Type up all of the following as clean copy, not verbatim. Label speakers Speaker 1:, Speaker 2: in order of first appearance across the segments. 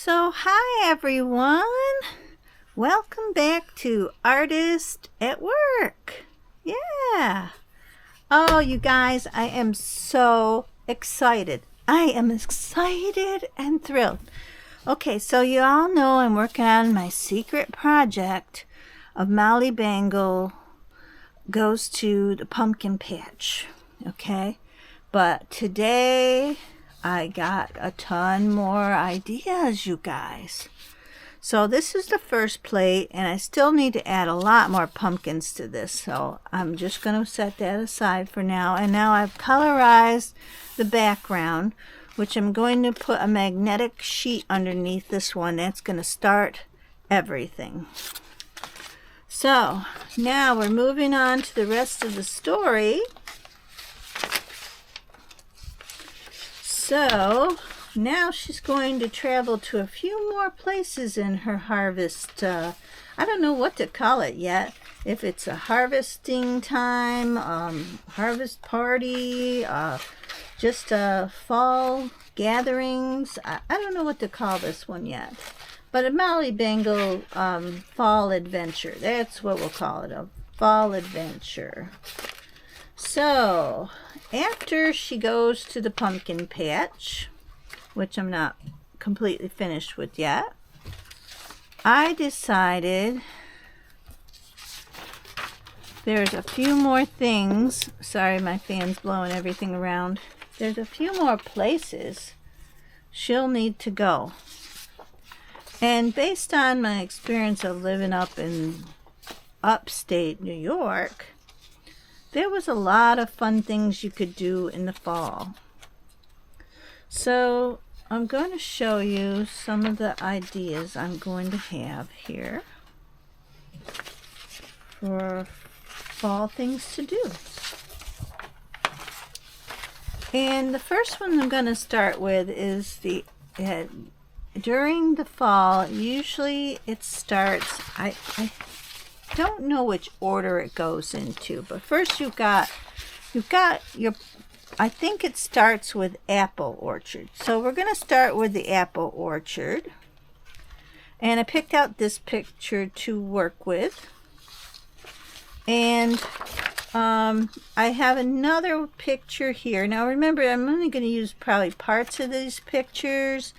Speaker 1: So hi everyone, welcome back to Artist at Work. Yeah. Oh, you guys, I am so excited. I am excited and thrilled. Okay, so you all know I'm working on my secret project of Molly Bangle goes to the pumpkin patch. Okay, but today I got a ton more ideas, you guys. So this is the first plate, and I still need to add a lot more pumpkins to this, so I'm just going to set that aside for now. And now I've colorized the background, which I'm going to put a magnetic sheet underneath this one. That's going to start everything. So now we're moving on to the rest of the story. So now she's going to travel to a few more places in her harvest. I don't know what to call it yet. If it's a harvesting time, harvest party, just fall gatherings. I don't know what to call this one yet. But a Molly Bangle fall adventure. That's what we'll call it, a fall adventure. So after she goes to the pumpkin patch, which I'm not completely finished with yet, I decided there's a few more things. Sorry, my fan's blowing everything around. There's a few more places she'll need to go. And based on my experience of living up in upstate New York, there was a lot of fun things you could do in the fall. So I'm going to show you some of the ideas I'm going to have here for fall things to do. And the first one I'm going to start with is the during the fall, usually it starts, I don't know which order it goes into, but first you've got your, I think it starts with apple orchard. So we're going to start with the apple orchard. And I picked out this picture to work with. And I have another picture here. Now remember, I'm only going to use probably parts of these pictures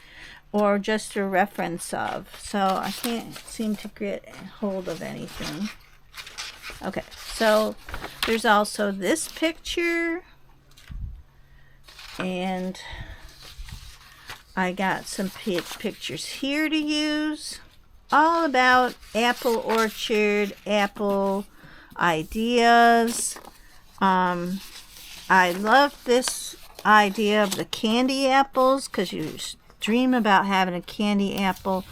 Speaker 1: or just a reference of. So I can't seem to get hold of anything. Okay, so there's also this picture. And I got some pictures here to use. All about apple orchard, apple ideas. I love this idea of the candy apples because you dream about having a candy apple.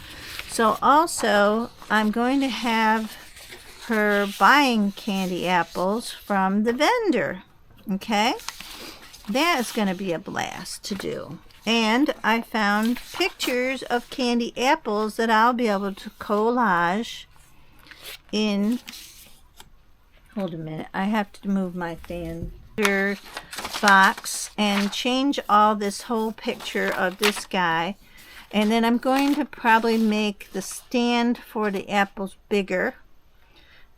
Speaker 1: So also I'm going to have her buying candy apples from the vendor. Okay, that is going to be a blast to do. And I found pictures of candy apples that I'll be able to collage in. Hold a minute, I have to move my fan box and change all this whole picture of this guy. And then I'm going to probably make the stand for the apples bigger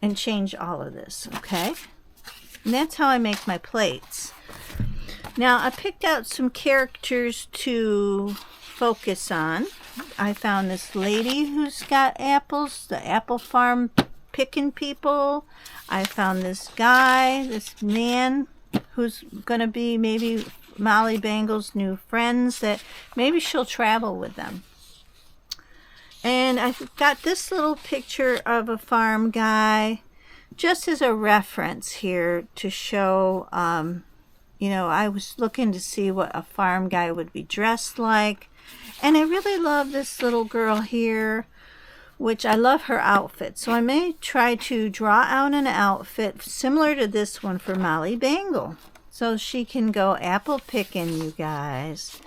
Speaker 1: and change all of this, okay? And that's how I make my plates. Now I picked out some characters to focus on. I found this lady who's got apples, the apple farm picking people. I found this guy, this man who's going to be maybe Molly Bangle's new friends, that maybe she'll travel with them. And I've got this little picture of a farm guy just as a reference here to show, you know, I was looking to see what a farm guy would be dressed like. And I really love this little girl here, which I love her outfit. So I may try to draw out an outfit similar to this one for Molly Bangle. So she can go apple picking, you guys.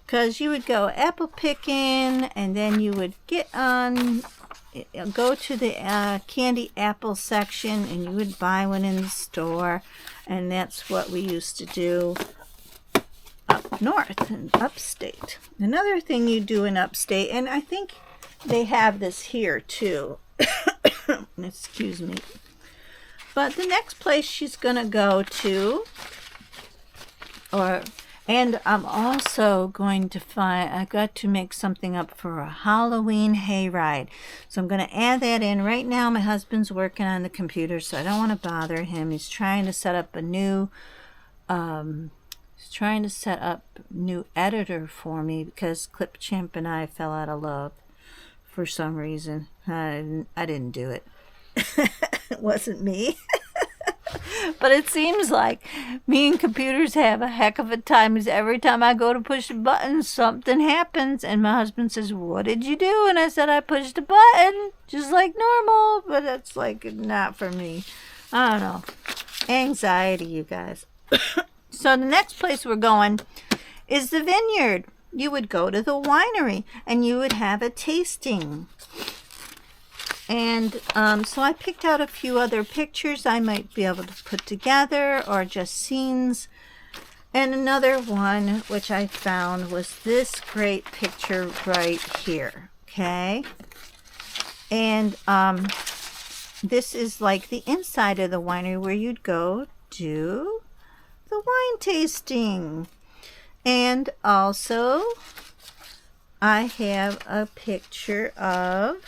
Speaker 1: Because you would go apple picking and then you would get on, go to the candy apple section and you would buy one in the store. And that's what we used to do. up north in upstate. Another thing you do in upstate, and I think they have this here too. Excuse me. But the next place she's gonna go to, and I'm also going to I got to make something up for a Halloween hayride. So I'm going to add that in. Right now my husband's working on the computer, so I don't want to bother him. He's trying to set up a new new editor for me because Clipchamp and I fell out of love for some reason. I didn't do it. It wasn't me. But it seems like me and computers have a heck of a time, because every time I go to push a button, something happens, and my husband says, "What did you do?" And I said, "I pushed a button, just like normal." But it's like not for me. I don't know. Anxiety, you guys. So the next place we're going is the vineyard. You would go to the winery, and you would have a tasting. And so I picked out a few other pictures I might be able to put together, or just scenes. And another one which I found was this great picture right here. Okay. And this is like the inside of the winery where you'd go do the wine tasting. And also I have a picture of,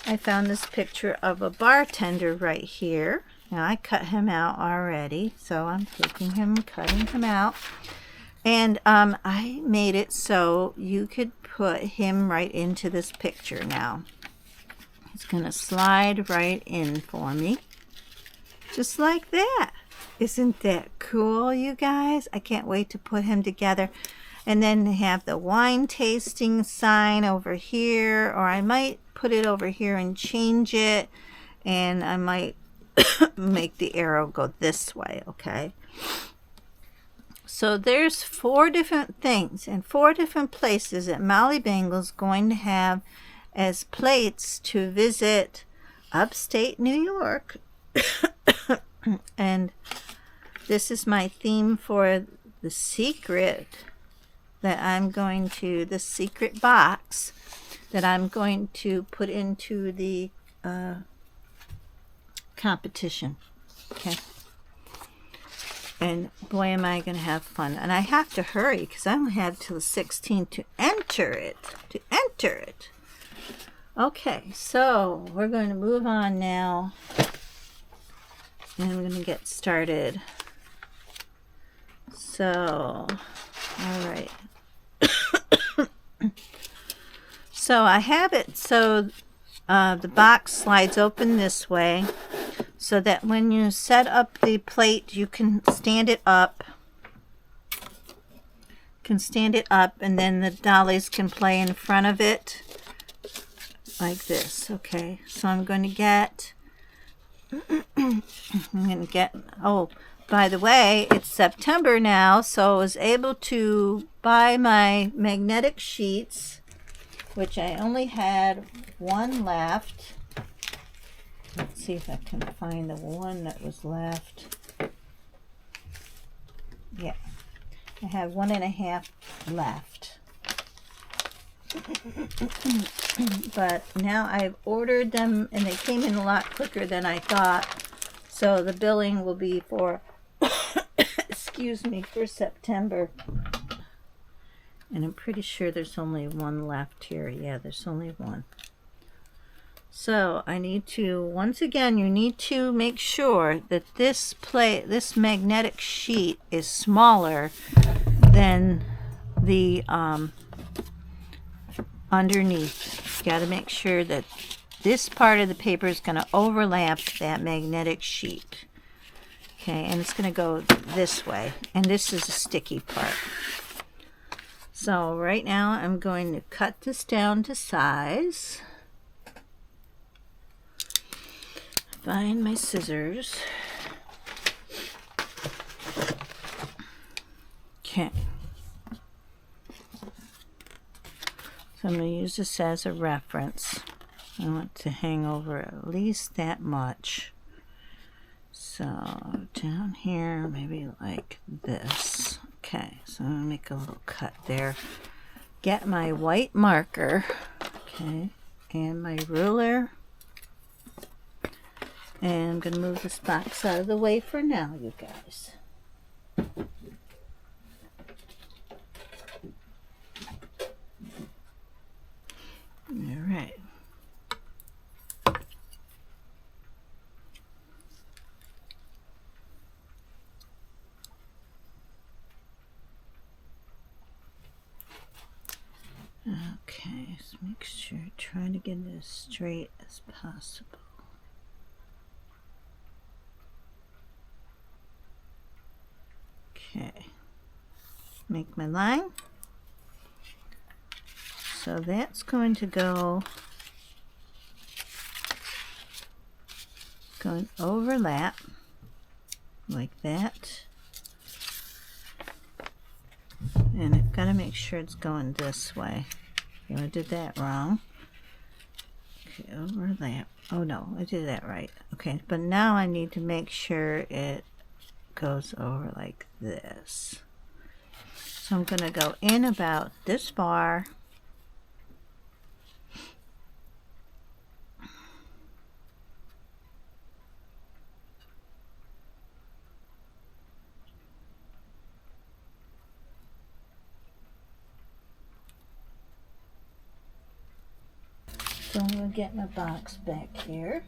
Speaker 1: I found this picture of a bartender right here. Now I cut him out already, so I'm taking him, cutting him out. And I made it so you could put him right into this picture now. He's going to slide right in for me. Just like that. Isn't that cool, you guys? I can't wait to put him together. And then have the wine tasting sign over here, or I might put it over here and change it, and I might make the arrow go this way. Okay, so there's 4 different things and 4 different places that Molly Bangle's going to have as plates to visit upstate New York. And this is my theme for the secret that I'm going to, the secret box that I'm going to put into the competition. Okay. And boy, am I going to have fun. And I have to hurry because I only have till the 16th to enter it. Okay, so we're going to move on now. And I'm going to get started. So, all right. So I have it so the box slides open this way, so that when you set up the plate you can stand it up. And then the dollies can play in front of it like this. Okay, so I'm going to get oh, by the way, it's September now, so I was able to buy my magnetic sheets, which I only had one left. Let's see if I can find the one that was left. Yeah, I have 1.5 left. But now I've ordered them, and they came in a lot quicker than I thought. So the billing will be for, excuse me, for September. And I'm pretty sure there's only one left here. Yeah, there's only one. So I need to, once again, you need to make sure that this magnetic sheet is smaller than the underneath. You got to make sure that this part of the paper is going to overlap that magnetic sheet. Okay, and it's going to go this way. And this is a sticky part. So right now I'm going to cut this down to size. Find my scissors. Okay. So I'm going to use this as a reference. I want to hang over at least that much. So down here, maybe like this. Okay, so I'm gonna make a little cut there. Get my white marker, okay, and my ruler. And I'm gonna move this box out of the way for now, you guys. All right. Okay, so make sure, try to get it as straight as possible. Okay, make my line. So that's going to go, going overlap like that. And I've got to make sure it's going this way. I did that wrong. Okay, overlap. Oh no, I did that right. Okay, but now I need to make sure it goes over like this. So I'm going to go in about this far. So I'm going to get my box back here.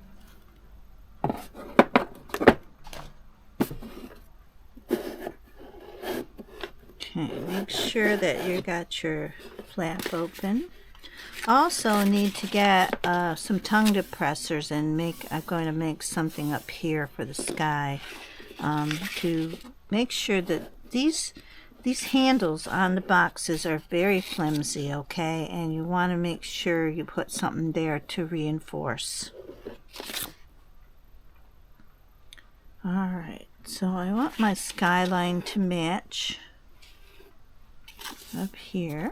Speaker 1: Okay, make sure that you got your flap open. Also need to get some tongue depressors and I'm going to make something up here for the sky to make sure that these handles on the boxes are very flimsy, okay? And you want to make sure you put something there to reinforce. Alright, so I want my skyline to match up here.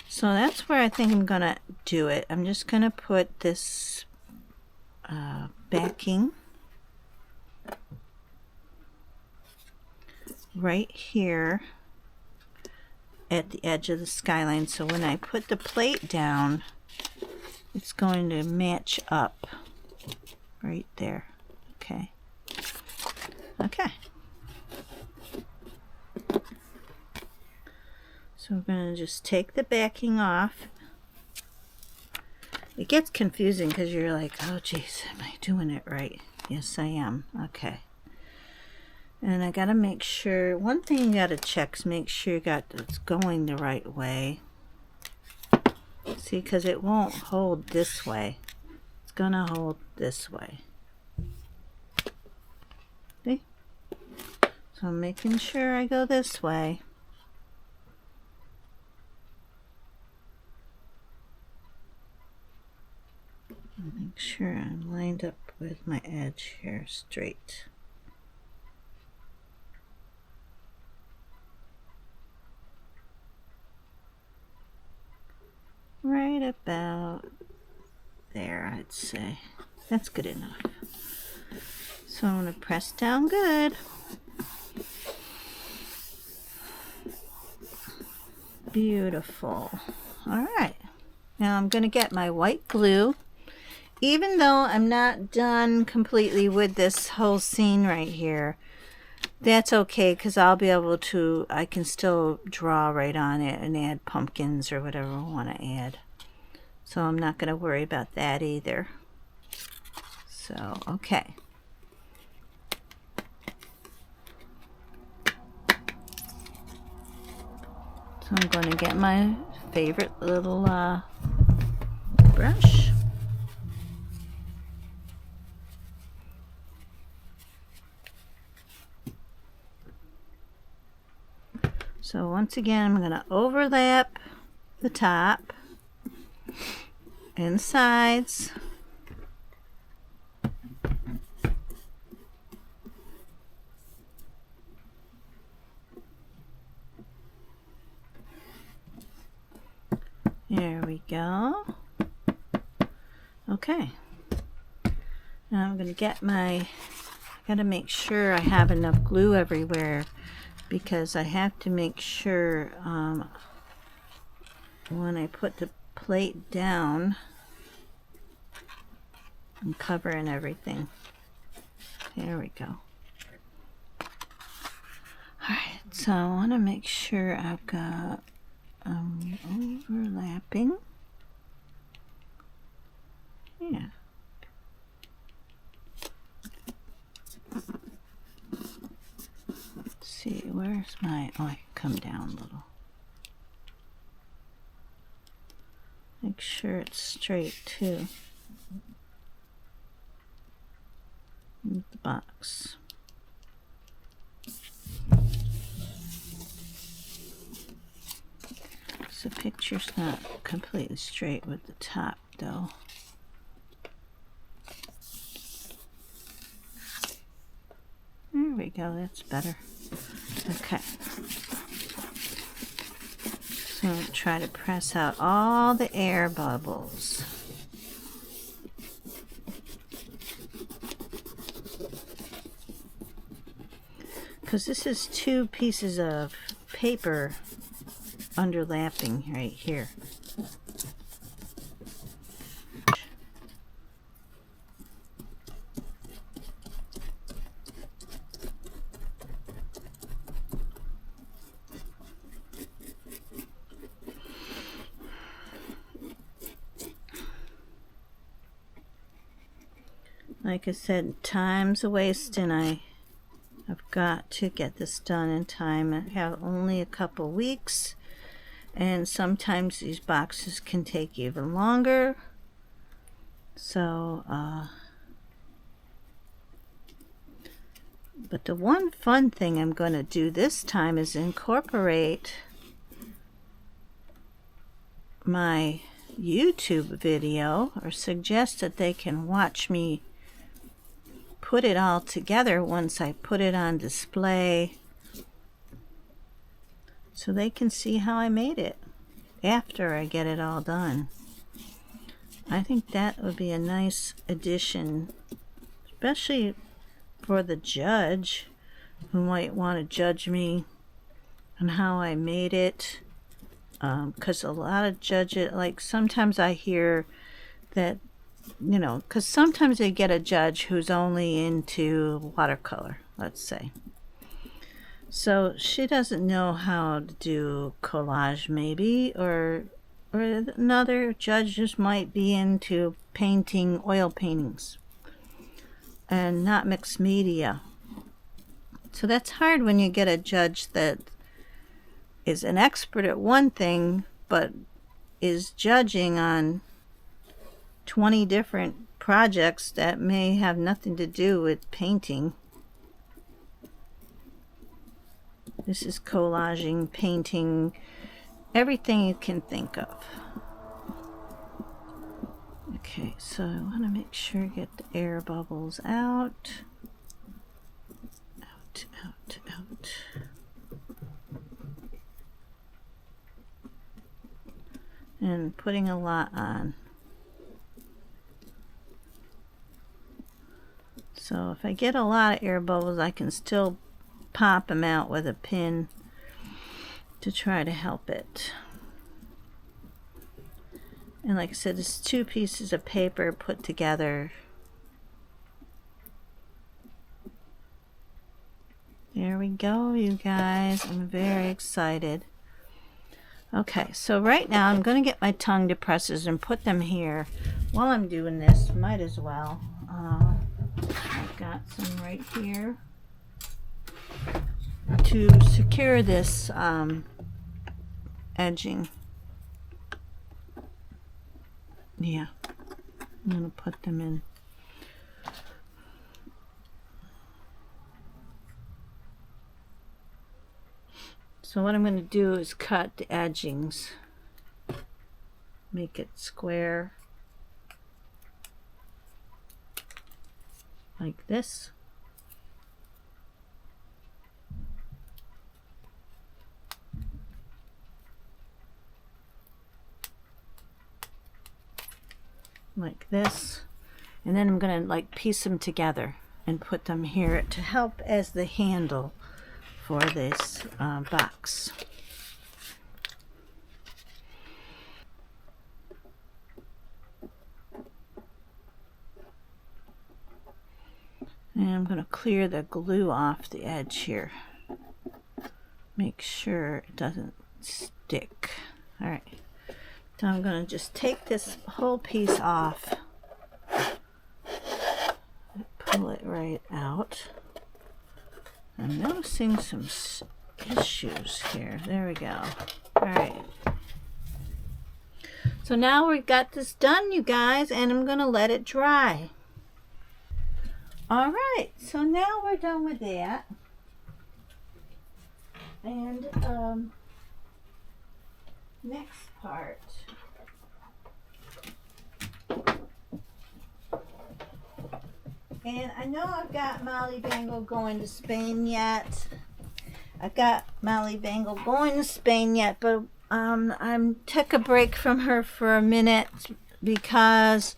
Speaker 1: So that's where I think I'm going to do it. I'm just going to put this backing right here at the edge of the skyline, so when I put the plate down it's going to match up right there. Okay. So we're going to just take the backing off. It gets confusing because you're like, oh geez, am I doing it right? Yes, I am. Okay. And I got to make sure, one thing you got to check is make sure it's going the right way. See, because it won't hold this way. It's going to hold this way. See? So I'm making sure I go this way. Make sure I'm lined up with my edge here straight. Right about there, I'd say. That's good enough. So I'm going to press down good. Beautiful. All right. Now I'm going to get my white glue. Even though I'm not done completely with this whole scene right here, that's okay, because I'll be able to, I can still draw right on it and add pumpkins or whatever I want to add. So I'm not going to worry about that either. So, okay. So I'm going to get my favorite little brush. So once again, I'm going to overlap the top and the sides. There we go. Okay. Now I'm going to get I got to make sure I have enough glue everywhere, because I have to make sure when I put the plate down, I'm covering everything. There we go. Alright, so I want to make sure I've got overlapping. Yeah. Let's see, where's my, oh, I come down a little. Make sure it's straight too. Move the box. So the picture's not completely straight with the top though. There we go, that's better. Okay. So I'm going to try to press out all the air bubbles. Because this is 2 pieces of paper underlapping right here. Like I said, time's a waste, and I've got to get this done in time. I have only a couple weeks, and sometimes these boxes can take even longer. So, but the one fun thing I'm going to do this time is incorporate my YouTube video, or suggest that they can watch me put it all together once I put it on display, so they can see how I made it after I get it all done. I think that would be a nice addition, especially for the judge who might want to judge me on how I made it, because a lot of judges, like sometimes I hear that, you know, because sometimes they get a judge who's only into watercolor, let's say. So she doesn't know how to do collage maybe, or another judge just might be into painting, oil paintings, and not mixed media. So that's hard when you get a judge that is an expert at one thing, but is judging on 20 different projects that may have nothing to do with painting. This is collaging, painting, everything you can think of. Okay, so I want to make sure I get the air bubbles out. Out, out, out. And putting a lot on. So if I get a lot of air bubbles, I can still pop them out with a pin to try to help it. And like I said, it's 2 pieces of paper put together. There we go, you guys. I'm very excited. Okay, so right now I'm going to get my tongue depressors and put them here. While I'm doing this, might as well. I've got some right here to secure this edging. Yeah, I'm going to put them in. So what I'm going to do is cut the edgings, make it square like this. Like this. And then I'm going to like piece them together and put them here to help as the handle for this box. And I'm going to clear the glue off the edge here. Make sure it doesn't stick. Alright, so I'm going to just take this whole piece off. Pull it right out. I'm noticing some issues here. There we go. Alright. So now we've got this done, you guys, and I'm going to let it dry. Alright, so now we're done with that. And next part. And I know I've got Molly Bangle going to Spain yet. I've got Molly Bangle going to Spain yet, but I took a break from her for a minute because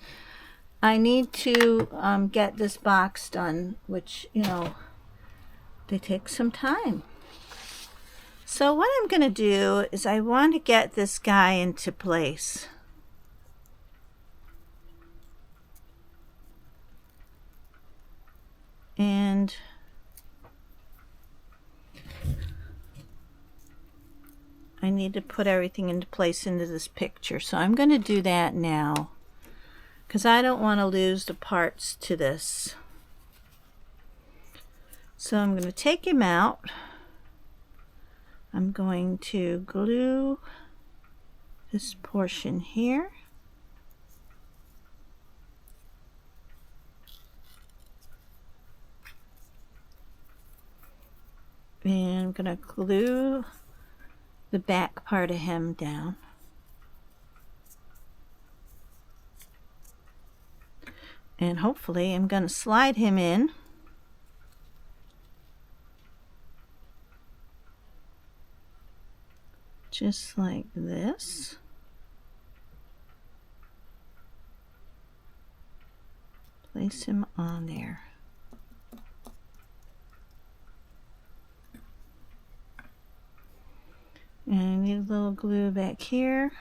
Speaker 1: I need to get this box done, which, you know, they take some time. So what I'm going to do is I want to get this guy into place. And I need to put everything into place into this picture. So I'm going to do that now, because I don't want to lose the parts to this. So I'm going to take him out. I'm going to glue this portion here. And I'm going to glue the back part of him down. And hopefully I'm going to slide him in. Just like this. Place him on there. And I need a little glue back here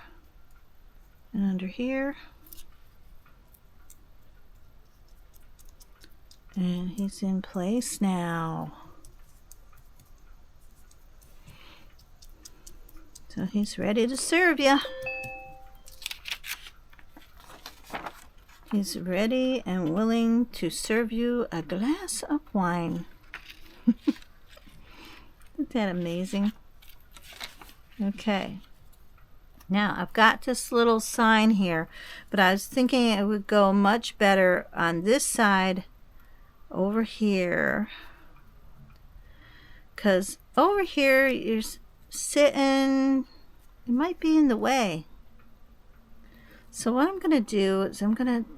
Speaker 1: and under here. And he's in place now. So he's ready to serve you. He's ready and willing to serve you a glass of wine. Isn't that amazing? Okay. Now I've got this little sign here, but I was thinking it would go much better on this side over here, because over here you're sitting, it might be in the way. So what I'm going to do is I'm going to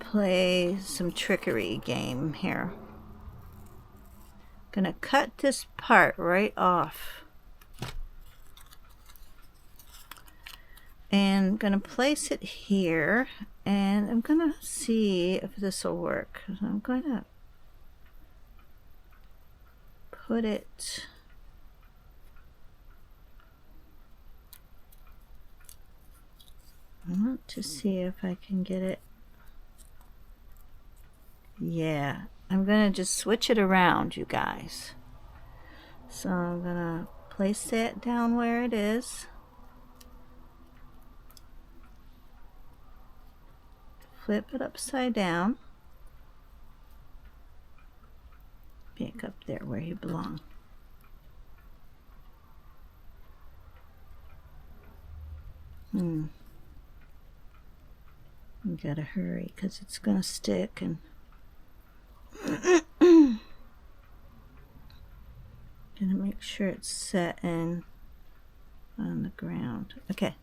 Speaker 1: play some trickery game here. I'm going to cut this part right off. And I'm going to place it here, and I'm going to see if this will work. So I'm going to put it I want to see if I can get it. Yeah, I'm going to just switch it around, you guys. So I'm going to place that down where it is. Flip it upside down. Back up there where you belong. You gotta hurry because it's gonna stick and gonna make sure it's set in on the ground. Okay,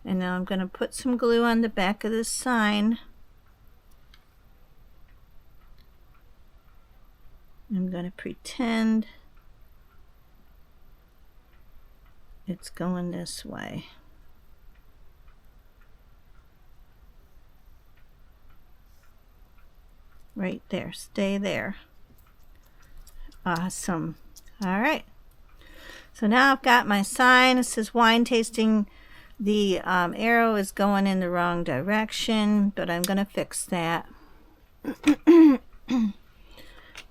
Speaker 1: and now I'm gonna put some glue on the back of this sign. I'm gonna pretend it's going this way. right there. Stay there. Awesome. All right. So now I've got my sign. It says wine tasting. The arrow is going in the wrong direction, but I'm going to fix that.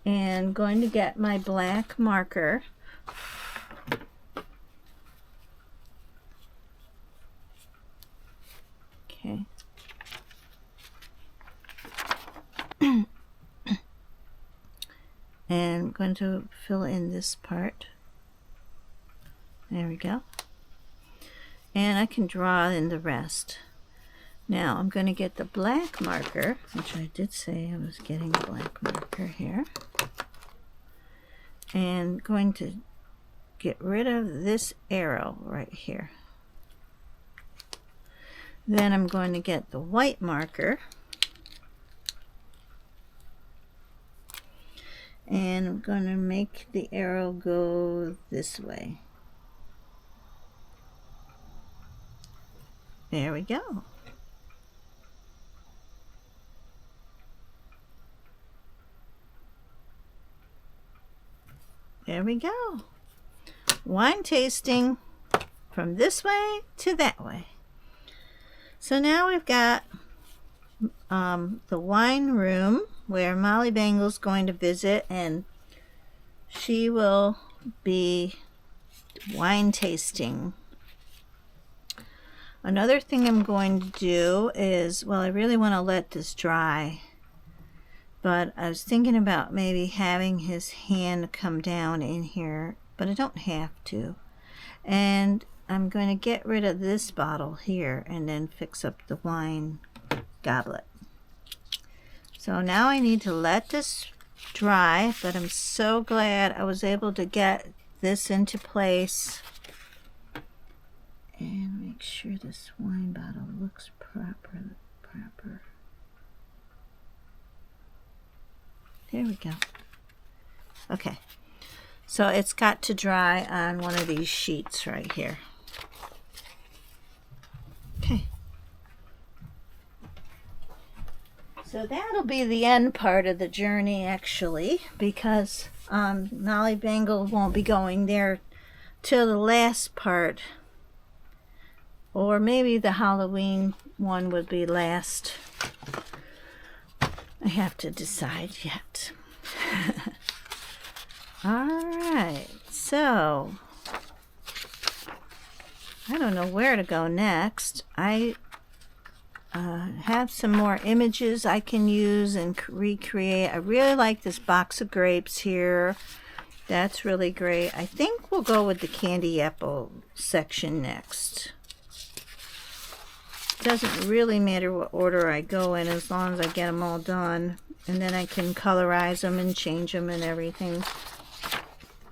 Speaker 1: And going to get my black marker. Okay. And I'm going to fill in this part. There we go. And I can draw in the rest. Now I'm going to get the black marker, which I did say I was getting a black marker here. And going to get rid of this arrow right here. Then I'm going to get the white marker. And I'm going to make the arrow go this way. There we go. There we go. Wine tasting from this way to that way. So now we've got the wine room where Molly Bangle is going to visit, and she will be wine tasting. Another thing I'm going to do is, well, I really want to let this dry, but I was thinking about maybe having his hand come down in here, but I don't have to. And I'm going to get rid of this bottle here and then fix up the wine goblet. So now I need to let this dry, but I'm so glad I was able to get this into place. And make sure this wine bottle looks proper. There we go. Okay. So it's got to dry on one of these sheets right here. Okay. So that'll be the end part of the journey, actually, because Molly Bangle won't be going there till the last part. Or maybe the Halloween one would be last. I have to decide yet. Alright, so I don't know where to go next. I have some more images I can use and recreate. I really like this box of grapes here. That's really great. I think we'll go with the candy apple section next. Doesn't really matter what order I go in as long as I get them all done, and then I can colorize them and change them and everything.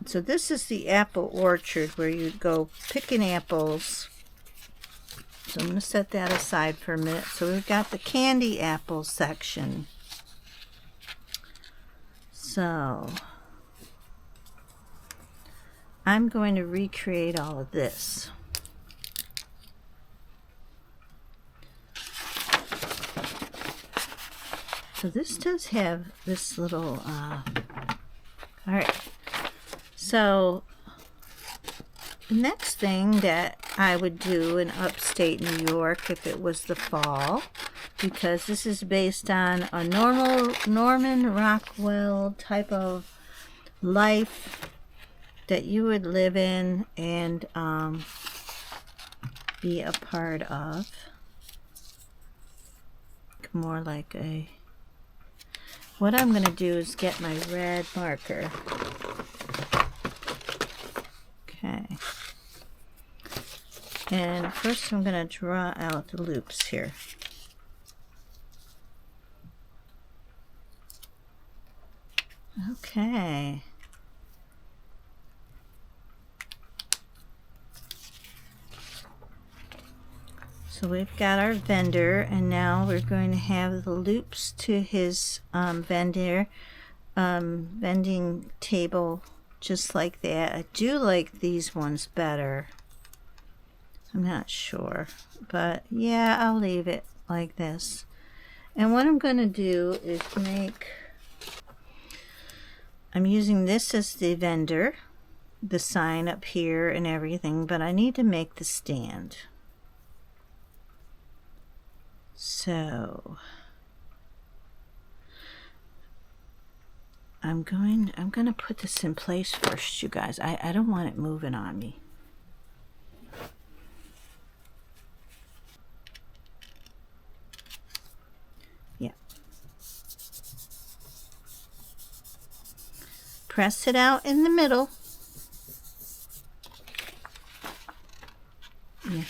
Speaker 1: So this is the apple orchard where you go picking apples. So I'm going to set that aside for a minute. So we've got the candy apple section. So I'm going to recreate all of this. So this does have this little, alright, so the next thing that I would do in upstate New York if it was the fall, because this is based on a Norman Rockwell type of life that you would live in and be a part of. More like a... What I'm going to do is get my red marker. Okay. And first I'm going to draw out the loops here. Okay. So we've got our vendor, and now we're going to have the loops to his vending table, just like that. I do like these ones better. I'm not sure, but yeah, I'll leave it like this. And what I'm going to do is make I'm using this as the vendor, the sign up here and everything, but I need to make the stand. So I'm going to put this in place first, you guys. I don't want it moving on me. Yeah. Press it out in the middle. Yeah.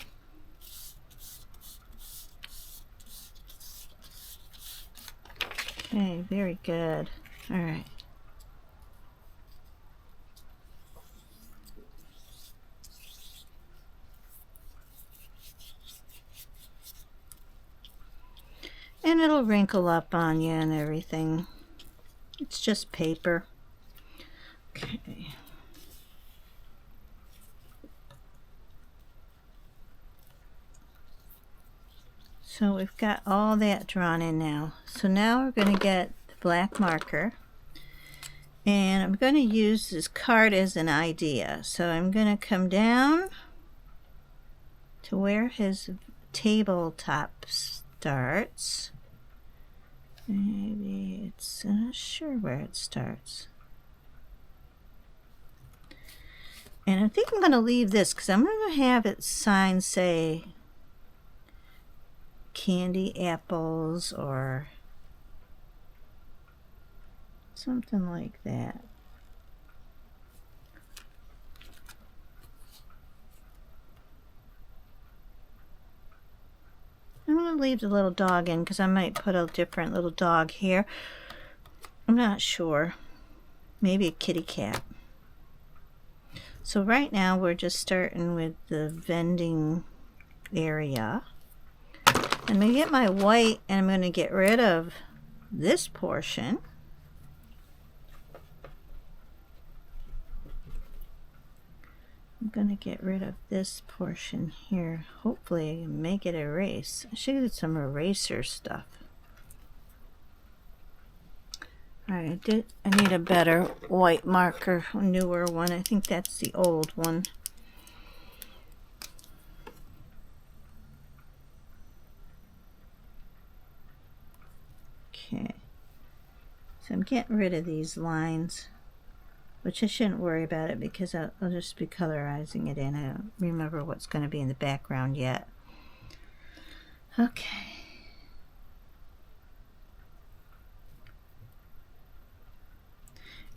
Speaker 1: Okay, very good. All right. And it'll wrinkle up on you and everything. It's just paper. Okay. So we've got all that drawn in now. So now we're going to get the black marker. And I'm going to use this card as an idea. So I'm going to come down to where his tabletop starts. Maybe it's not sure where it starts. And I think I'm going to leave this because I'm going to have it sign, say, candy apples or something like that. I'm going to leave the little dog in because I might put a different little dog here. I'm not sure. Maybe a kitty cat. So right now we're just starting with the vending area. I'm going to get my white and I'm going to get rid of this portion. I'm going to get rid of this portion here. Hopefully make it erase. I should get some eraser stuff. Alright, I need a better white marker, a newer one. I think that's the old one. Okay. So I'm getting rid of these lines, which I shouldn't worry about it because I'll just be colorizing it in. I don't remember what's going to be in the background yet. Okay.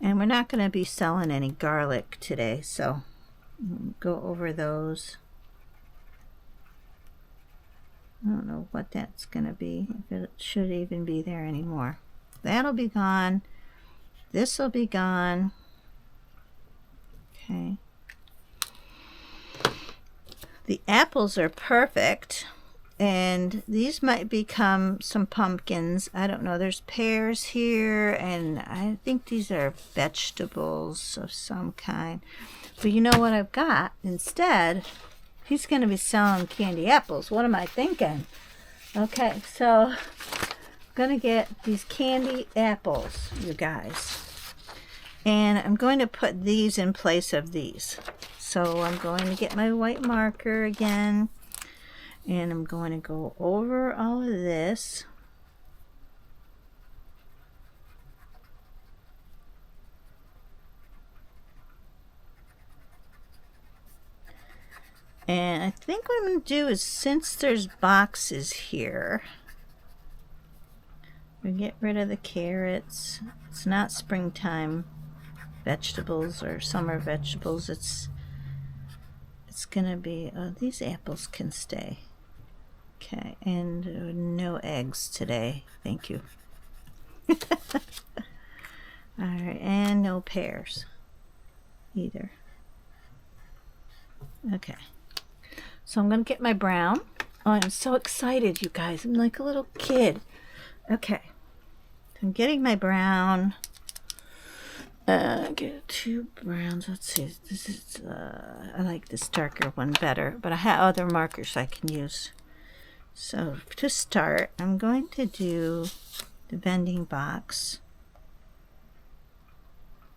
Speaker 1: And we're not going to be selling any garlic today, so go over those. I don't know what that's going to be, if it should even be there anymore. That'll be gone. This will be gone. Okay. The apples are perfect. And these might become some pumpkins. I don't know. There's pears here, and I think these are vegetables of some kind. But you know what I've got? Instead, he's going to be selling candy apples. What am I thinking? Okay, so I'm going to get these candy apples, you guys. And I'm going to put these in place of these. So I'm going to get my white marker again. And I'm going to go over all of this. And I think what I'm going to do is, since there's boxes here, we get rid of the carrots. It's not springtime vegetables or summer vegetables. It's going to be, these apples can stay. Okay, and no eggs today. Thank you. Alright, and no pears either. Okay. So I'm going to get my brown. Oh, I'm so excited, you guys. I'm like a little kid. Okay. So I'm getting my brown. Get two browns. Let's see. This is, I like this darker one better, but I have other markers I can use. So to start, I'm going to do the vending box.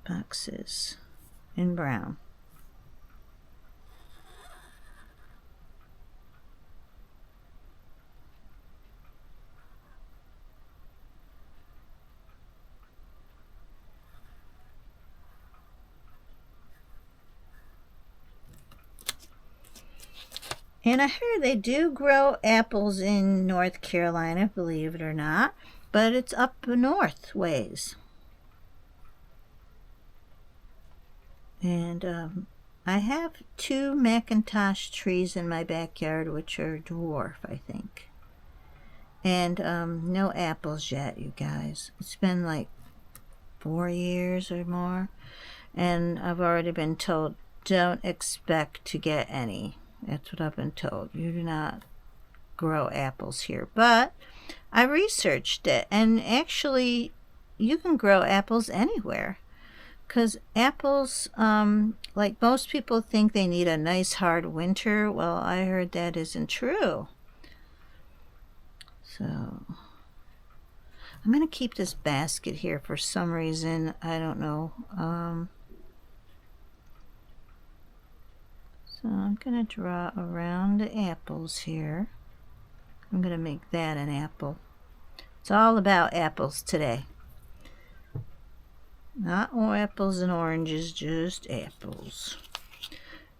Speaker 1: boxes in brown. And I heard they do grow apples in North Carolina, believe it or not, but it's up north ways. And I have 2 Macintosh trees in my backyard, which are dwarf, I think. And no apples yet, you guys. It's been like 4 years or more. And I've already been told, don't expect to get any. That's what I've been told. You do not grow apples here. But I researched it, and actually you can grow apples anywhere. Because apples, like most people think they need a nice hard winter. Well, I heard that isn't true. So I'm going to keep this basket here for some reason. I don't know. So I'm going to draw around the apples here. I'm going to make that an apple. It's all about apples today. Not all apples and oranges, just apples.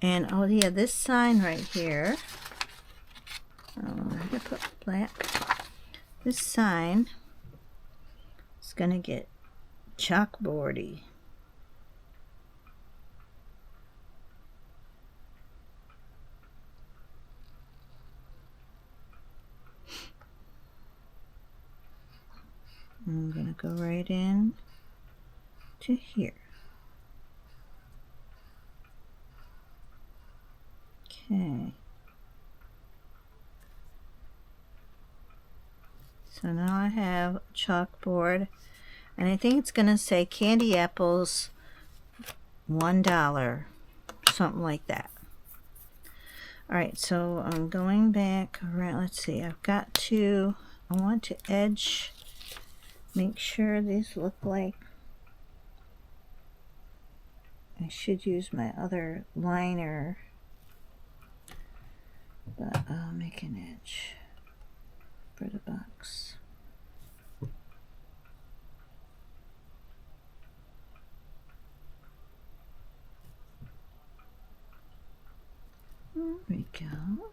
Speaker 1: And oh yeah, this sign right here. I'm going to put black. This sign is going to get chalkboardy. I'm going to go right in to here. Okay. So now I have a chalkboard, and I think it's going to say candy apples $1, something like that. Alright, so I'm going back around. Let's see, I've got to, I want to edge, make sure these look like, I should use my other liner, but I'll make an edge for the box. There we go.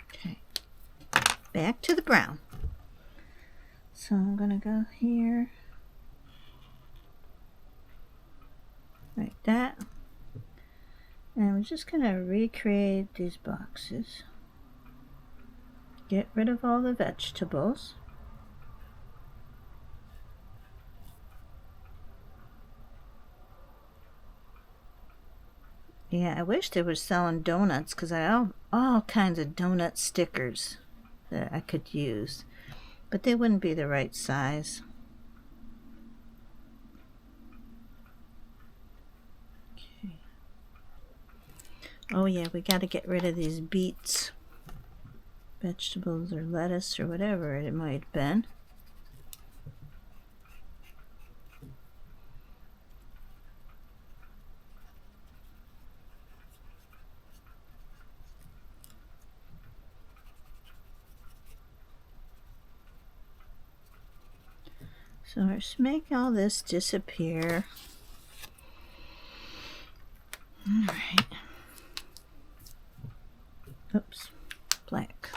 Speaker 1: Okay, back to the brown. So I'm going to go here, like that. And I'm just going to recreate these boxes. Get rid of all the vegetables. Yeah, I wish they were selling donuts, because I have all kinds of donut stickers that I could use. But they wouldn't be the right size. Okay. Oh yeah, we got to get rid of these beets. Vegetables or lettuce or whatever it might have been. So let's make all this disappear. Alright. Oops. Black.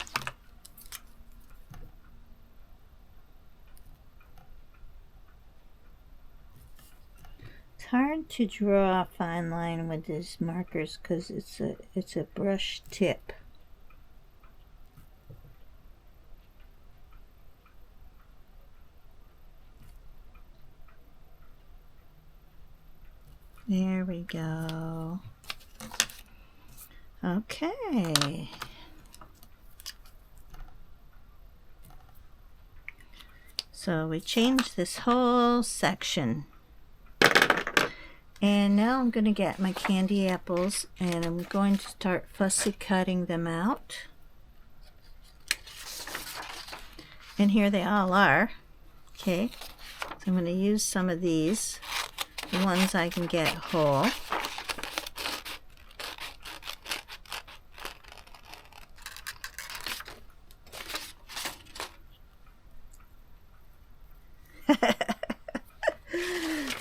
Speaker 1: It's hard to draw a fine line with these markers because it's a brush tip. There we go. Okay. So we changed this whole section. And now I'm going to get my candy apples and I'm going to start fussy cutting them out. And here they all are. Okay, so I'm going to use some of these, the ones I can get whole.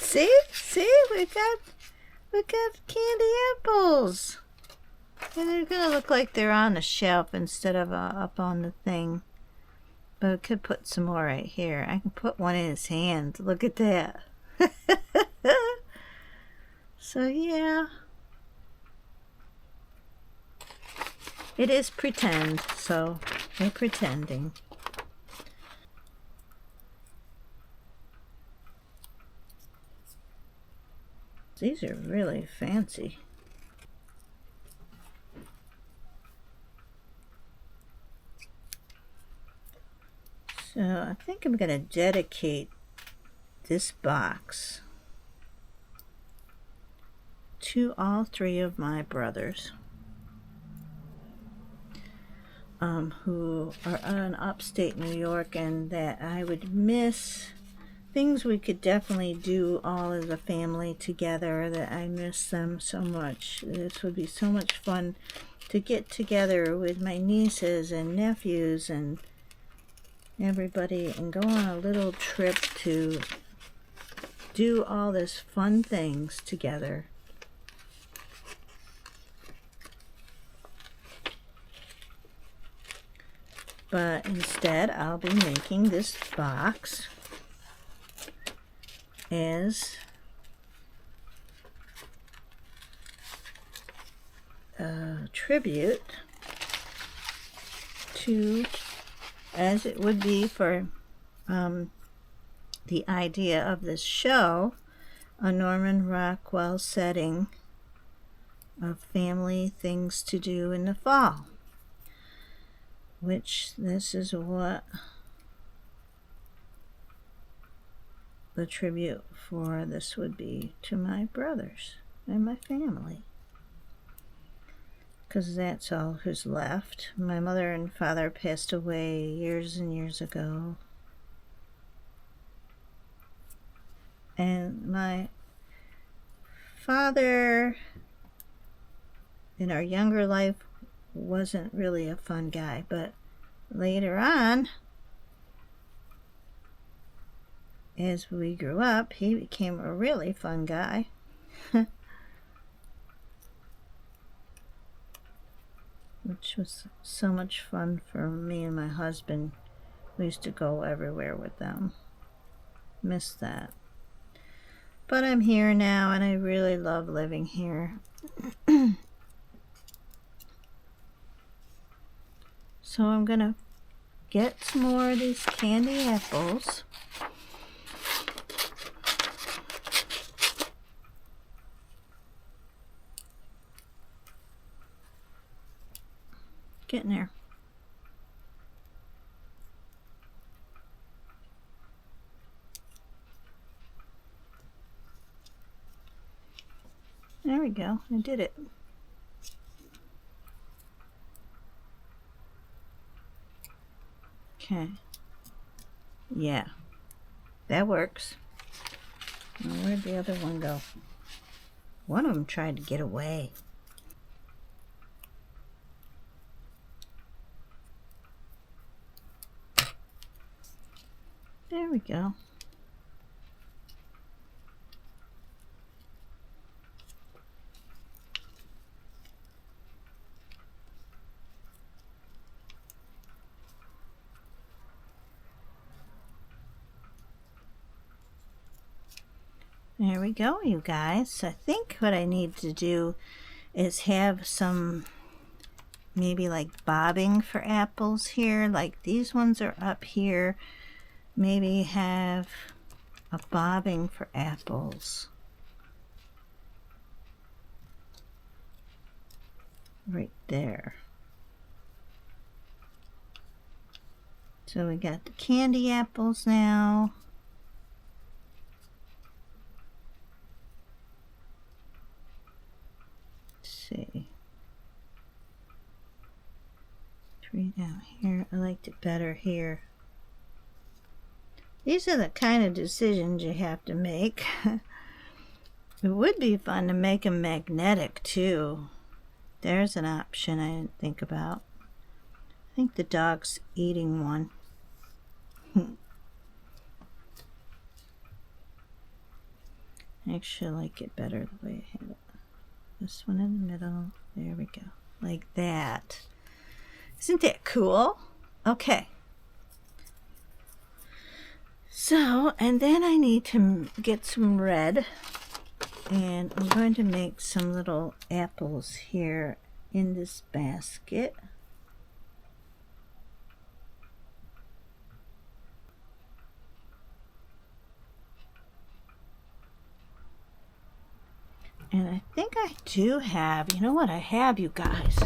Speaker 1: See, we got candy apples. And they're gonna look like they're on a shelf instead of up on the thing. But we could put some more right here. I can put one in his hand. Look at that. So yeah. It is pretend, so we're pretending. These are really fancy. So I think I'm going to dedicate this box to all three of my brothers who are in upstate New York, and that I would miss things we could definitely do all as a family together, that I miss them so much. This would be so much fun to get together with my nieces and nephews and everybody and go on a little trip to do all this fun things together. But instead, I'll be making this box as a tribute to, as it would be for the idea of this show, a Norman Rockwell setting of family things to do in the fall. Which this is what the tribute for this would be to my brothers and my family. Because that's all who's left. My mother and father passed away years and years ago. And my father, in our younger life, wasn't really a fun guy, but later on, as we grew up, he became a really fun guy. Which was so much fun for me and my husband. We used to go everywhere with them. Miss that. But I'm here now, and I really love living here. So I'm gonna get some more of these candy apples. Getting there. There we go. I did it. Okay. Yeah. That works. Now, where'd the other one go? One of them tried to get away. There we go. There we go, you guys. I think what I need to do is have some maybe like bobbing for apples here. Like these ones are up here. Maybe have a bobbing for apples right there. So we got the candy apples now. See, 3 down here. I liked it better here. These are the kind of decisions you have to make. It would be fun to make them magnetic too. There's an option I didn't think about. I think the dog's eating one. I actually like it better the way I have it. This one in the middle. There we go. Like that. Isn't that cool? Okay. So, and then I need to get some red. And I'm going to make some little apples here in this basket. And I think I do have, you know what I have, you guys?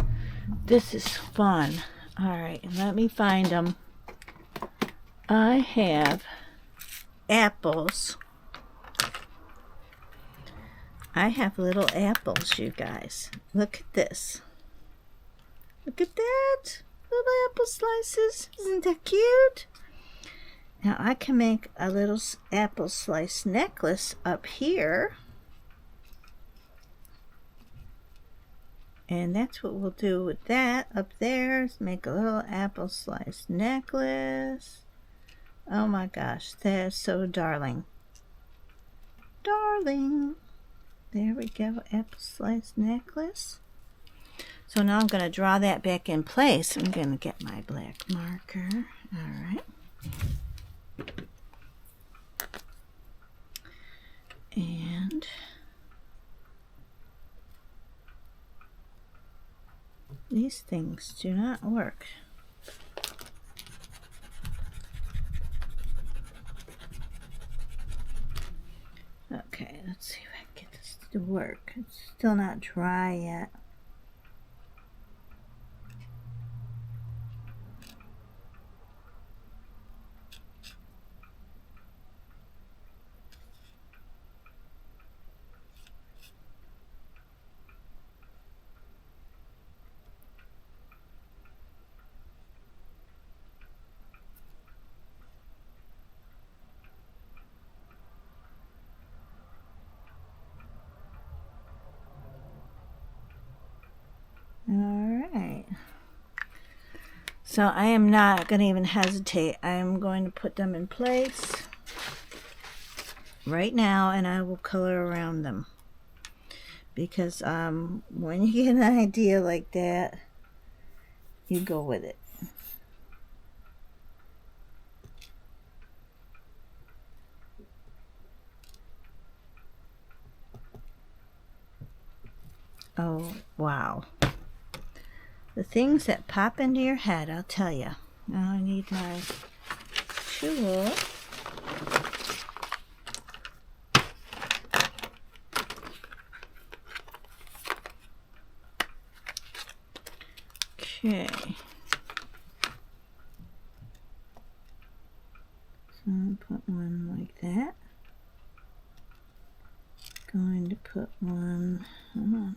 Speaker 1: This is fun. All right, let me find them. I have apples. I have little apples, you guys. Look at this. Look at that. Little apple slices. Isn't that cute? Now I can make a little apple slice necklace up here. And that's what we'll do with that up there. Is make a little apple slice necklace. Oh my gosh, that is so darling. Darling. There we go, apple slice necklace. So now I'm going to draw that back in place. I'm going to get my black marker. All right. And these things do not work. Okay, let's see if I can get this to work. It's still not dry yet. Alright, so I am not going to even hesitate. I am going to put them in place right now, and I will color around them, because when you get an idea like that, you go with it. Oh wow, the things that pop into your head, I'll tell you. Now I need my tool. Okay. So I'll put one like that. Going to put one, hold on.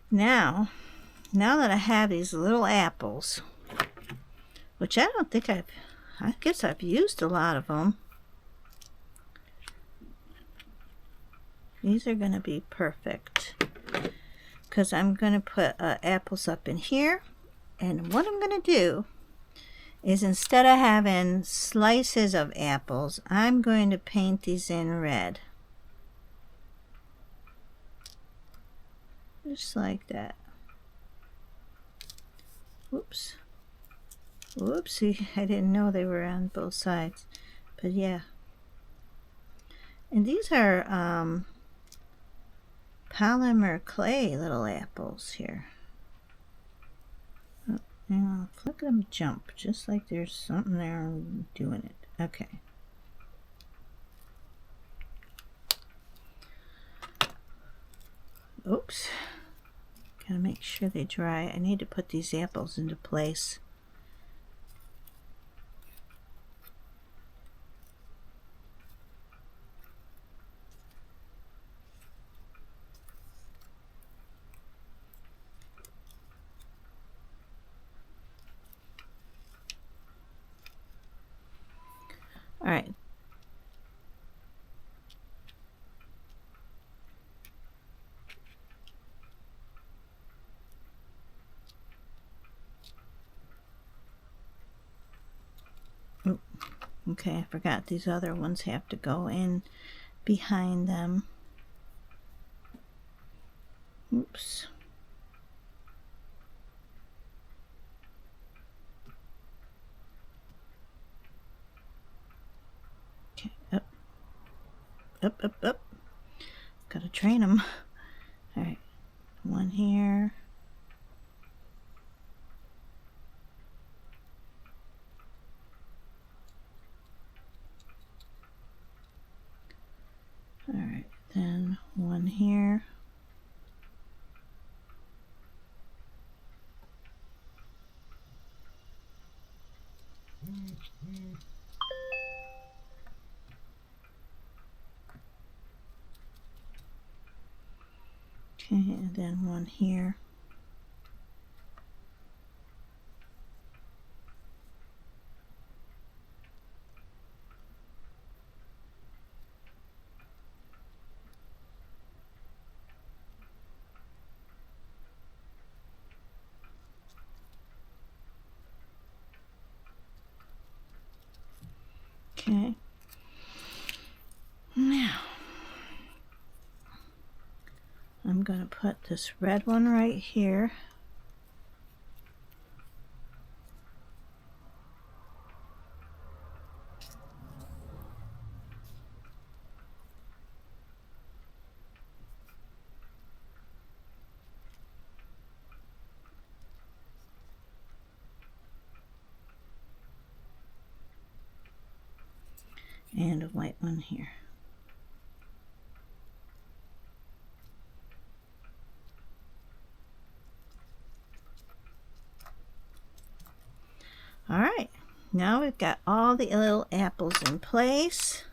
Speaker 1: Now that I have these little apples, which I don't think I guess I've used a lot of them. These are going to be perfect, because I'm going to put apples up in here. And what I'm going to do is, instead of having slices of apples, I'm going to paint these in red. Just like that. Whoops. Whoopsie, I didn't know they were on both sides. But yeah. And these are polymer clay little apples here. Oh, now look at them jump, just like there's something there doing it. Okay. Oops. Gotta make sure they dry. I need to put these apples into place. All right. Oop. Okay, I forgot these other ones have to go in behind them. Oops. Okay, up, up, up, up. Gotta train them. All right, one here. All right, then one here. Okay, and then one here. Okay. Now, I'm going to put this red one right here. And a white one here. All right, now we've got all the little apples in place.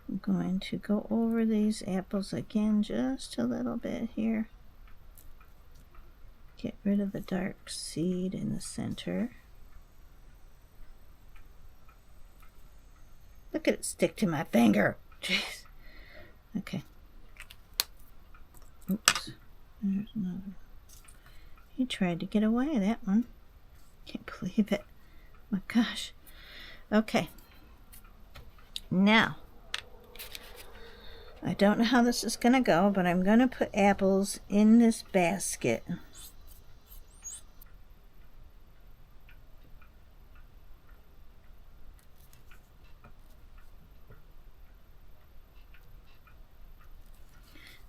Speaker 1: I'm going to go over these apples again just a little bit here. Get rid of the dark seed in the center. Look at it stick to my finger. Jeez. Okay. Oops. There's another. He tried to get away, that one. Can't believe it. My gosh. Okay. Now, I don't know how this is going to go, but I'm going to put apples in this basket.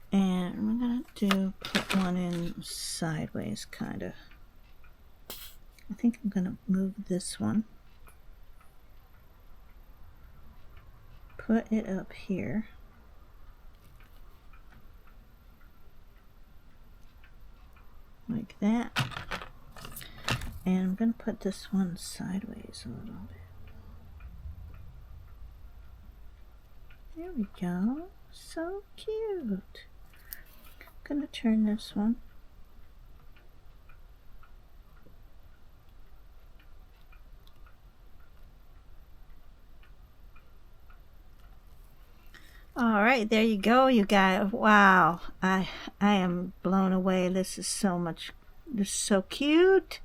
Speaker 1: And I'm going to put one in sideways, kind of. I think I'm going to move this one. Put it up here. Like that. And I'm going to put this one sideways a little bit. There we go. So cute. I'm going to turn this one. All right, there you go, you guys. Wow, I am blown away. This is so cute.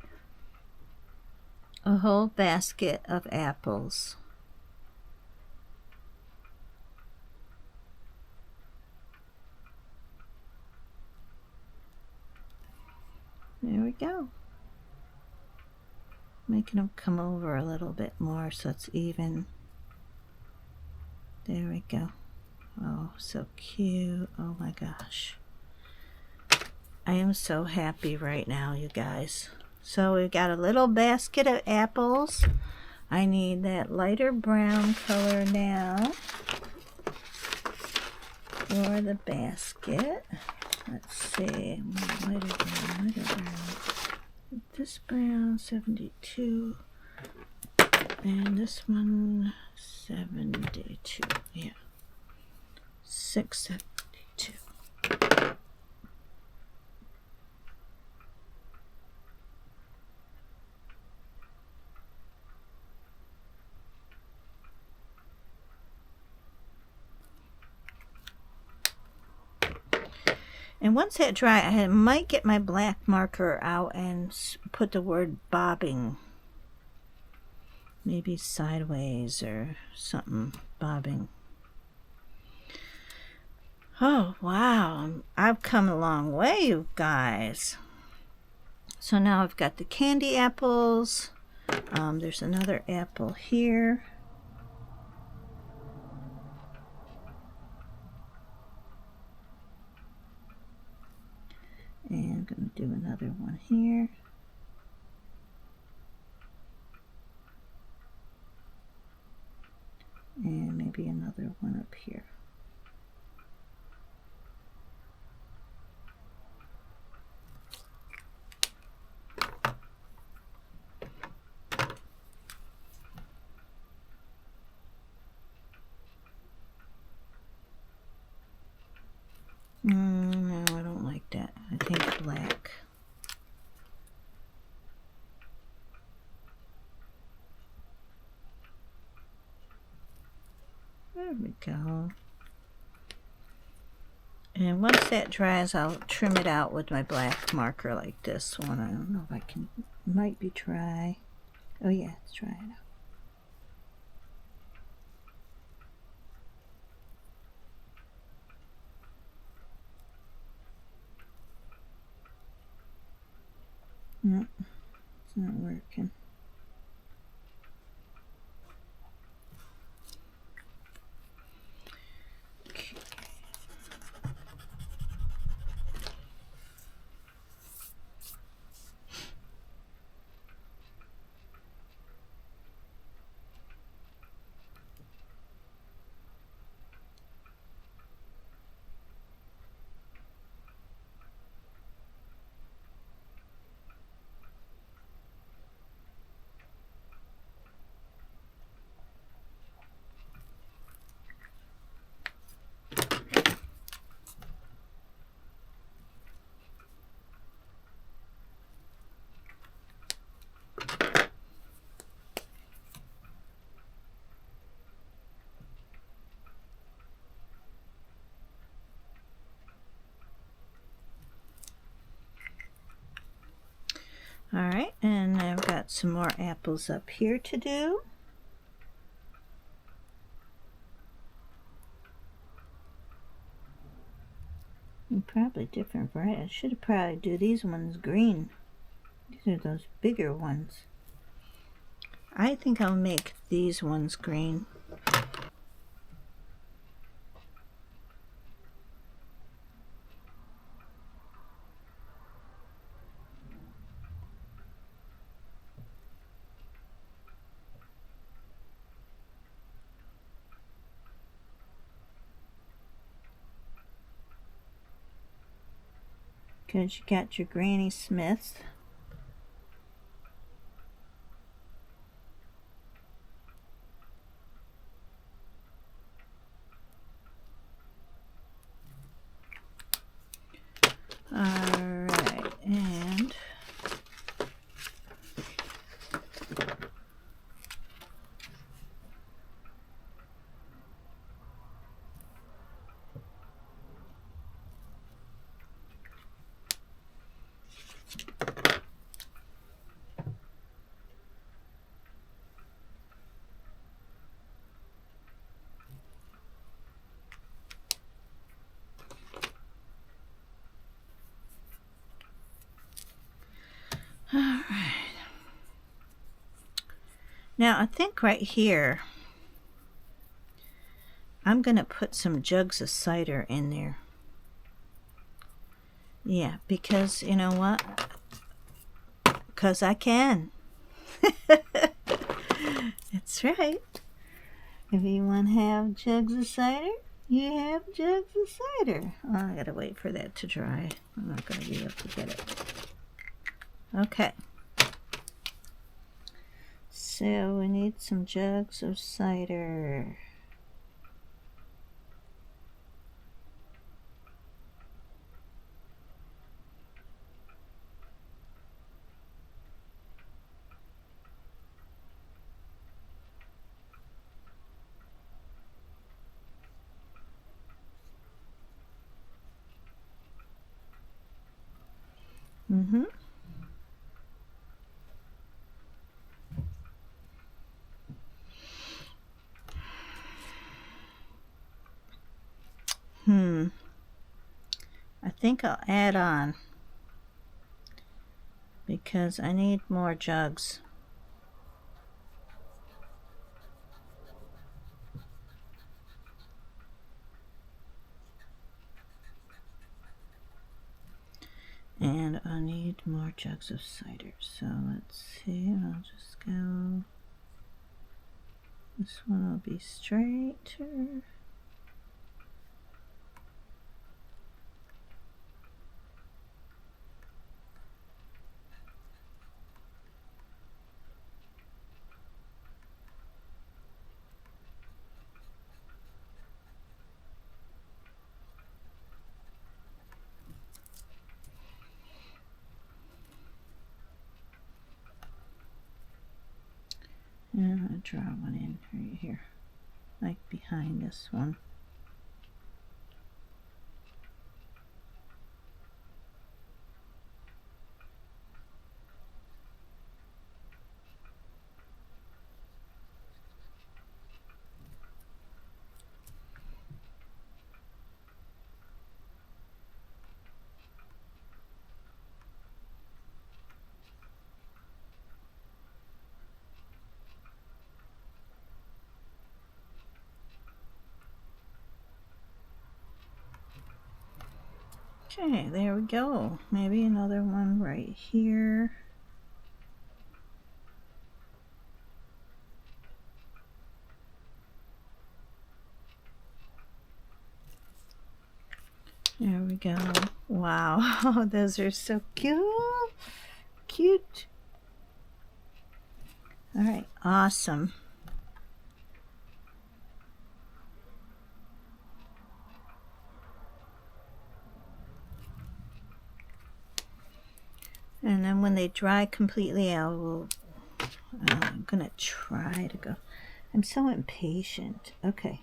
Speaker 1: A whole basket of apples. There we go. Making them come over a little bit more so it's even. There we go. Oh, so cute. Oh my gosh. I am so happy right now, you guys. So we've got a little basket of apples. I need that lighter brown color now for the basket. Let's see. Lighter brown. This brown, 72. And this one, 72. Yeah. 672. And once that dry, I might get my black marker out and put the word bobbing. Maybe sideways or something, bobbing. Oh, wow. I've come a long way, you guys. So now I've got the candy apples. There's another apple here. And I'm going to do another one here. And maybe another one up here. No, I don't like that. I think black. There we go. And once that dries, I'll trim it out with my black marker like this one. I don't know if I can, might be dry. Oh yeah, it's dry enough. No, it's not working. Okay. Alright, and I've got some more apples up here to do. And probably different variety. I should probably do these ones green. These are those bigger ones. I think I'll make these ones green. Because you got your Granny Smiths. Alright, and alright. Now I think right here I'm gonna put some jugs of cider in there. Yeah, because you know what? Because I can. That's right. If you want to have jugs of cider, you have jugs of cider. Oh, I gotta wait for that to dry. I'm not gonna be able to get it. Okay. So we need some jugs of cider. think I'll add on because I need more jugs. And I need more jugs of cider. So let's see, I'll just go, this one will be straighter. And I'm going to draw one in right here, like behind this one. Okay, there we go. Maybe another one right here. There we go. Wow, those are so cute. Cute. All right, awesome. And then when they dry completely, I'm gonna try to go. I'm so impatient. Okay.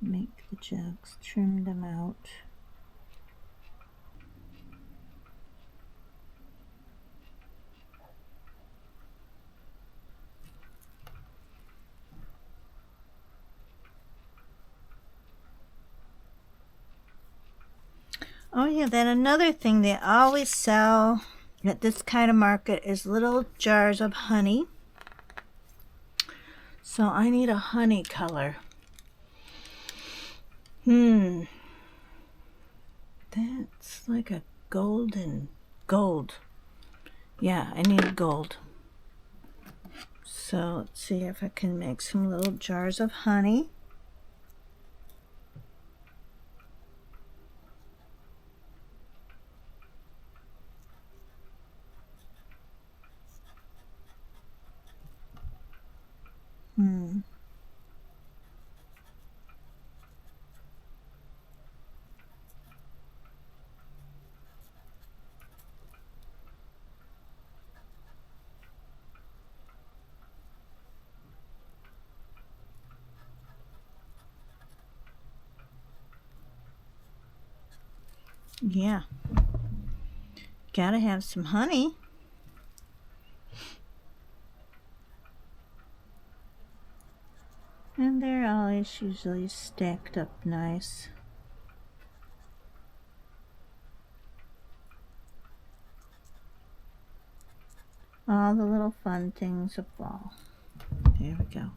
Speaker 1: Make the jugs, trim them out. Oh yeah, then another thing they always sell at this kind of market is little jars of honey. So I need a honey color. That's like a golden gold. Yeah, I need gold. So let's see if I can make some little jars of honey. Yeah. Gotta have some honey. And they're always usually stacked up nice. All the little fun things of fall. There we go.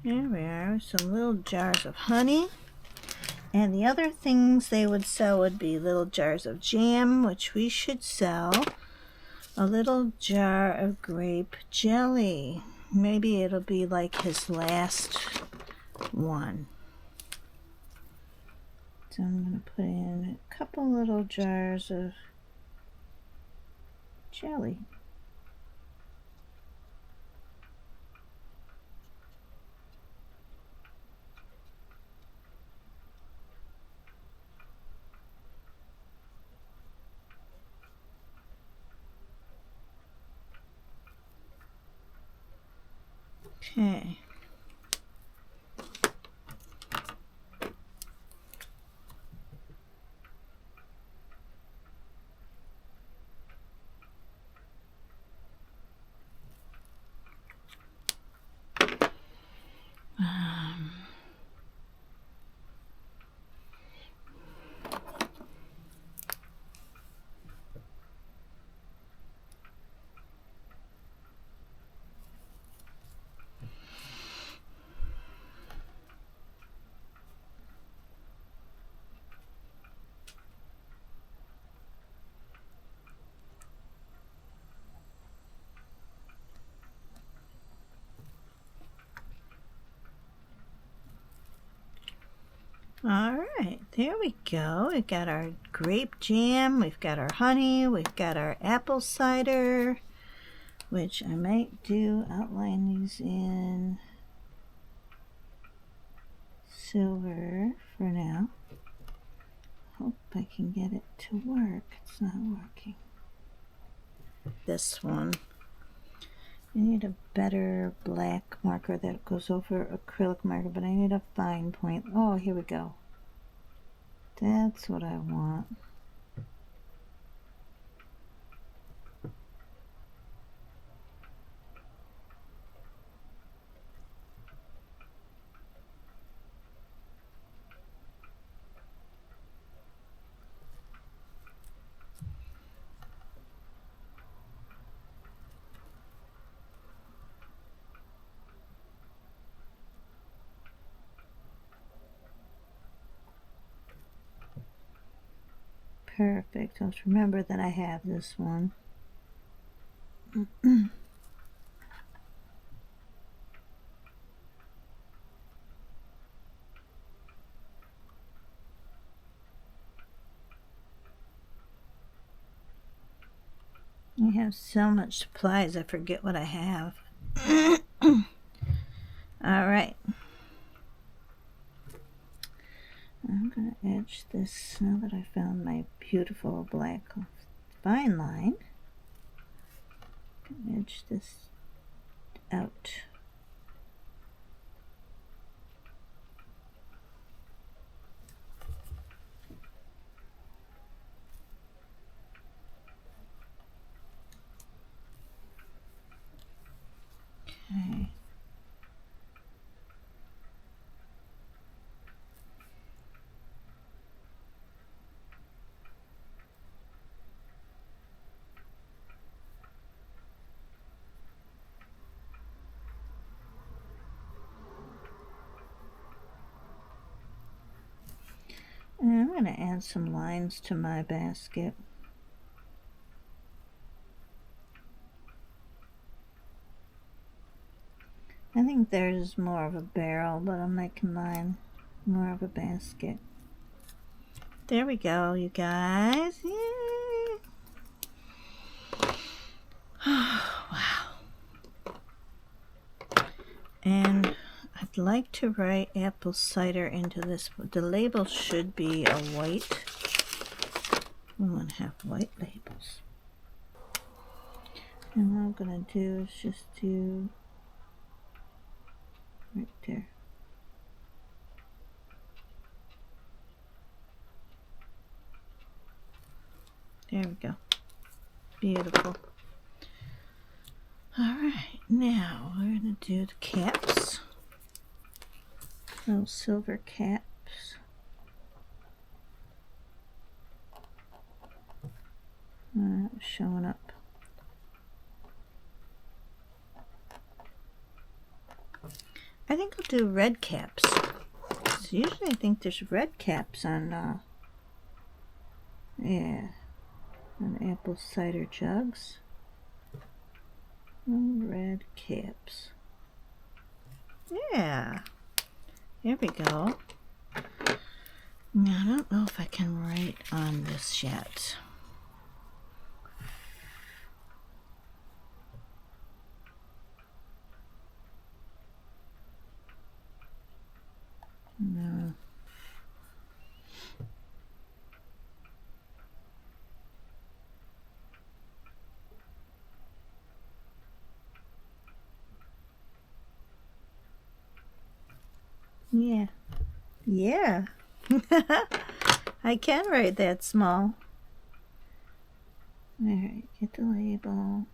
Speaker 1: There we are, some little jars of honey. And the other things they would sell would be little jars of jam, which we should sell. A little jar of grape jelly. Maybe it'll be like his last one. So I'm going to put in a couple little jars of jelly. Okay. All right, there we go. We've got our grape jam, we've got our honey, we've got our apple cider, which I might outline these in silver for now. Hope I can get it to work. It's not working. This one. I need a better black marker that goes over acrylic marker, but I need a fine point. Oh, here we go. That's what I want. Perfect. Let's remember that I have this one. I have so much supplies, I forget what I have. All right. I'm going to edge this now that I found my beautiful black fine line. Edge this out. Okay. And I'm going to add some lines to my basket. I think there's more of a barrel, but I'm making mine more of a basket. There we go, you guys. Yay! Wow. And I'd like to write apple cider into this. The label should be a white. We want to have white labels. And what I'm going to do is just do right there. There we go. Beautiful. Alright, now we're going to do the caps. Little silver caps. Showing up. I think I'll do red caps. caps. Usually I think there's red caps on, yeah, on apple cider jugs. Red caps. Yeah, here we go. Now, I don't know if I can write on this yet. No. Yeah. Yeah. I can write that small. Alright, get the label.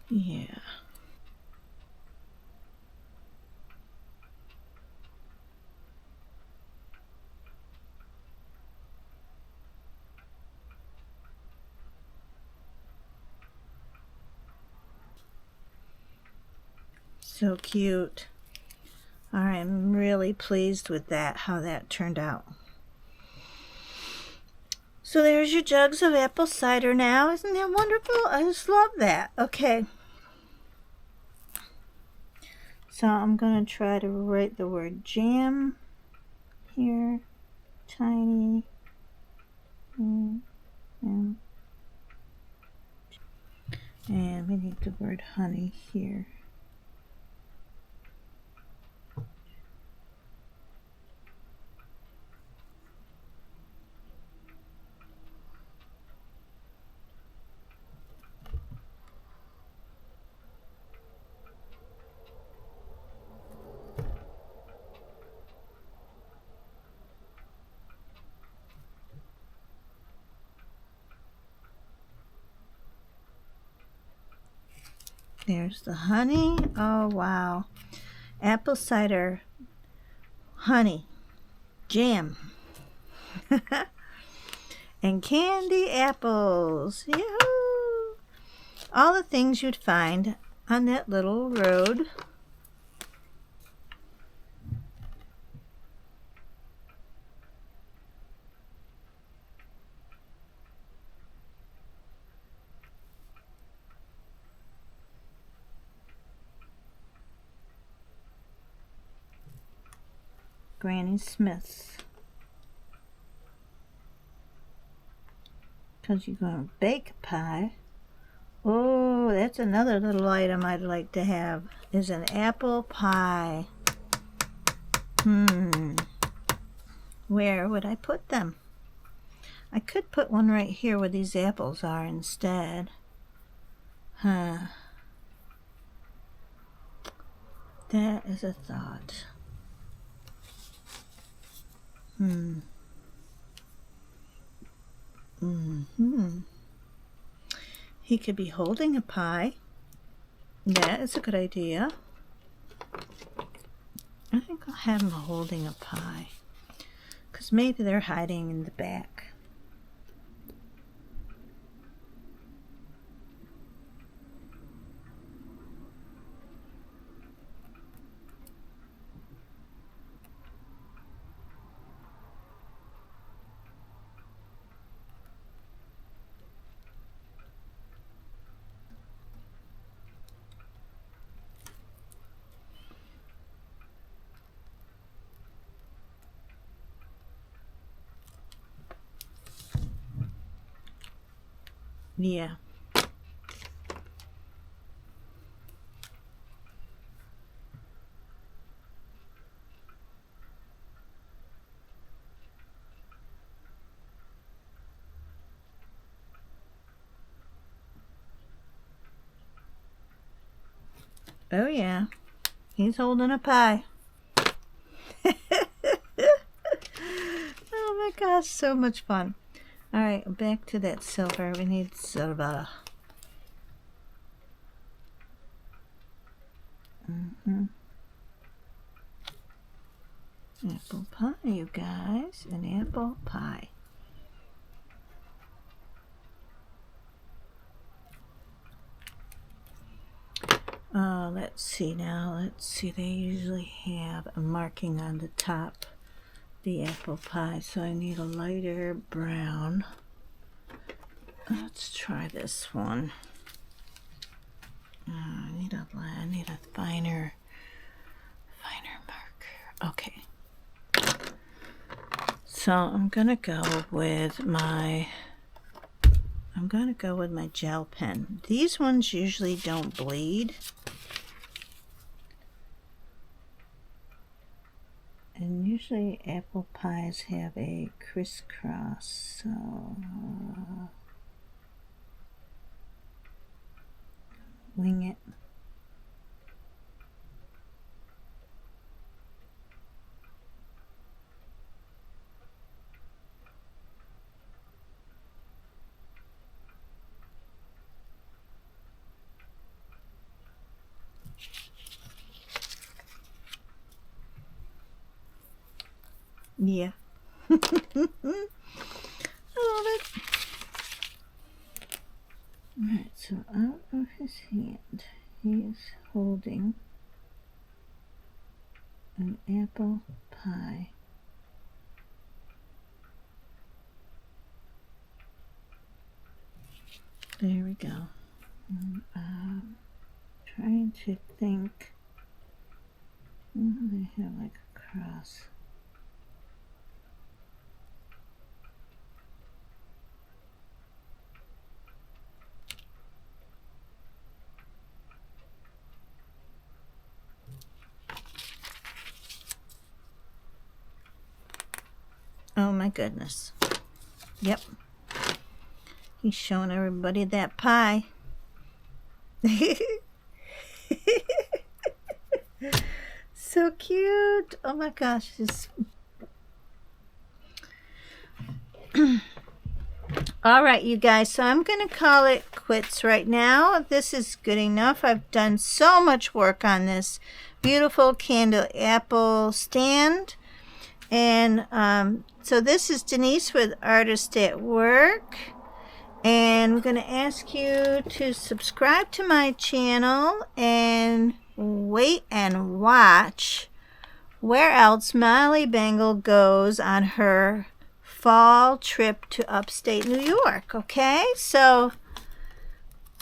Speaker 1: Yeah. So cute. Alright, I'm really pleased with that, how that turned out. So there's your jugs of apple cider now. Isn't that wonderful? I just love that. Okay. So I'm going to try to write the word jam here. Tiny. And we need the word honey here. There's the honey. Oh, wow. Apple cider, honey, jam, and candy apples. Yahoo! All the things you'd find on that little road. Granny Smith's. Because you're going to bake a pie. Oh, that's another little item I'd like to have, is an apple pie. Where would I put them? I could put one right here where these apples are instead. That is a thought. He could be holding a pie. That is a good idea. I think I'll have him holding a pie, because maybe they're hiding in the back. Yeah. Oh yeah, he's holding a pie. Oh my gosh, so much fun. Alright, back to that silver. We need silver. Apple pie, you guys. An apple pie. Let's see now. Let's see. They usually have a marking on the top, the apple pie. So I need a lighter brown. Let's try this one. I need a finer marker. Okay. So I'm gonna go with my gel pen. These ones usually don't bleed. And usually apple pies have a crisscross, so wing it. Yeah. I love it. Alright, so out of his hand, he is holding an apple pie. There we go. Trying to think. They have like a cross. Oh my goodness. Yep. He's showing everybody that pie. So cute. Oh my gosh. All right, you guys. So I'm going to call it quits right now. This is good enough. I've done so much work on this beautiful candle apple stand. And so this is Denise with Artist at Work. And I'm going to ask you to subscribe to my channel and wait and watch where else Molly Bangle goes on her fall trip to upstate New York. Okay, so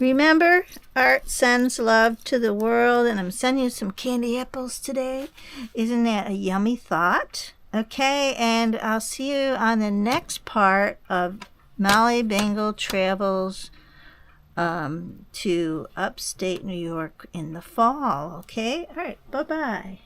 Speaker 1: remember, art sends love to the world, and I'm sending you some candy apples today. Isn't that a yummy thought? Okay, and I'll see you on the next part of Molly Bangle travels to upstate New York in the fall. Okay, all right, bye-bye.